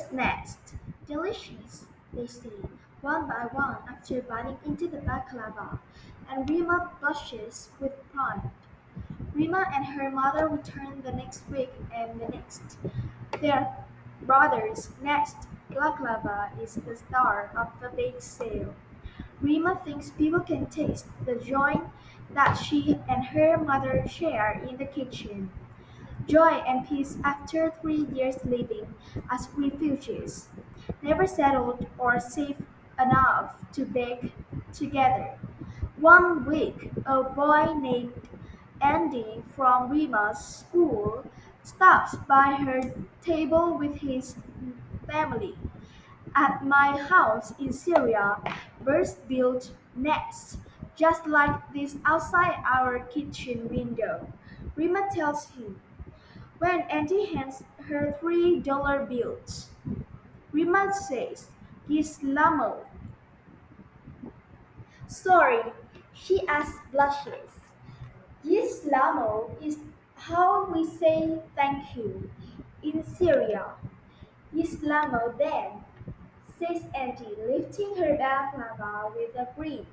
bird's nest. Delicious, they say, one by one after biting into the baklava, and Rima blushes with pride. Rima and her mother return the next week and the next. Their brother's nest, baklava, is the star of the bake sale. Rima thinks people can taste the joy that she and her mother share in the kitchen. Joy and peace after 3 years living as refugees, never settled or safe enough to bake together. One week, a boy named Andy from Rima's school stops by her table with his family. At my house in Syria, birds build nests just like this outside our kitchen window. Rima tells him. When Andy hands her $3 bills, Rima says, Gislamo. Sorry, she asks blushes. Gislamo is how we say thank you in Syria. Gislamo then, says Andy, lifting her baklava with a grin.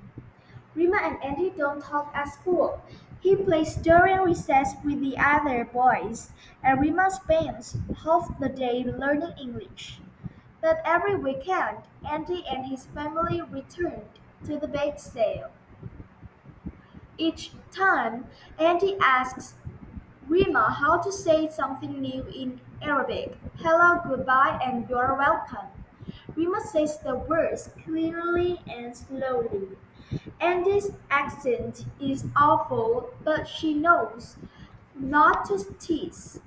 Rima and Andy don't talk at school. He plays during recess with the other boys, and Rima spends half the day learning English. But every weekend, Andy and his family returned to the bake sale. Each time, Andy asks Rima how to say something new in Arabic. Hello, goodbye, and you're welcome. Rima says the words clearly and slowly. Andy's accent is awful, but she knows not to tease.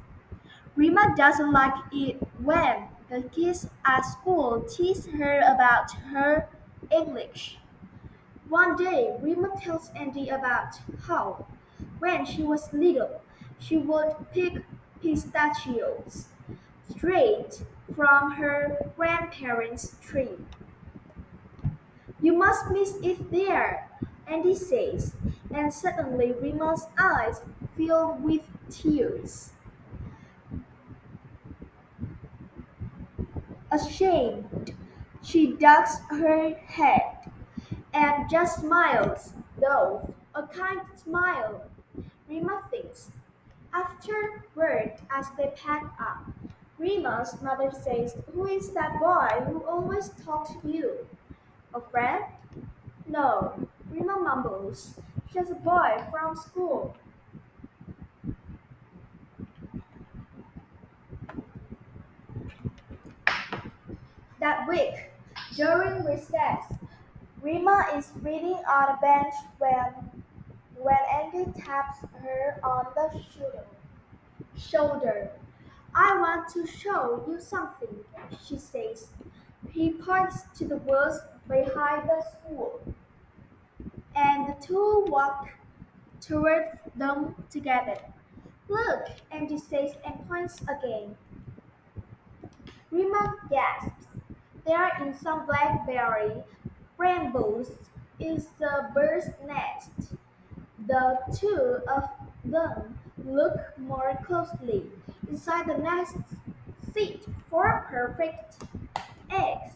Rima doesn't like it when the kids at school tease her about her English. One day, Rima tells Andy about how, when she was little, she would pick pistachios straight from her grandparents' tree. You must miss it there, Andy says, and suddenly Rima's eyes fill with tears. Ashamed, she ducks her head and just smiles, though a kind smile. Rima thinks. Afterward, as they pack up, Rima's mother says, Who is that boy who always talks to you? A friend? No, Rima mumbles. Just a boy from school. That week, during recess, Rima is reading on a bench when Andy taps her on the shoulder. I want to show you something, she says. He points to the woods behind the school, and the two walk toward them together. Look, Andy says and points again. Rima gasps. There in some blackberry brambles is the bird's nest. The two of them look more closely. Inside the nest sit four perfect eggs.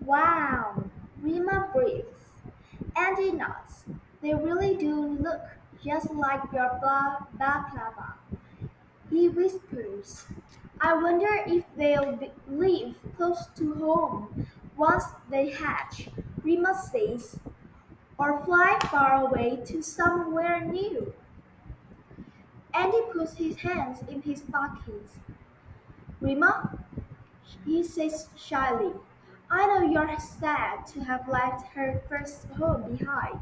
Wow, Rima breathes. Andy nods. They really do look just like your baklava. He whispers, I wonder if they'll live close to home once they hatch, Rima says, or fly far away to somewhere new. Andy puts his hands in his pockets. Rima, he says shyly, I know you're sad to have left her first home behind,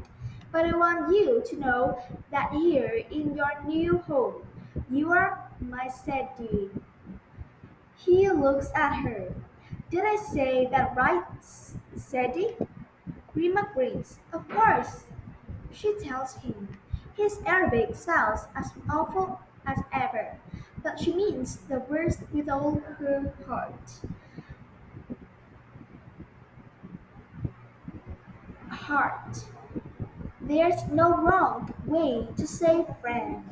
but I want you to know that here in your new home, you are my Sadie. He looks at her. Did I say that right, Sadie? Rima grins. Of course, she tells him. His Arabic sounds as awful as ever, but she means the worst with all her heart. There's no wrong way to say friend.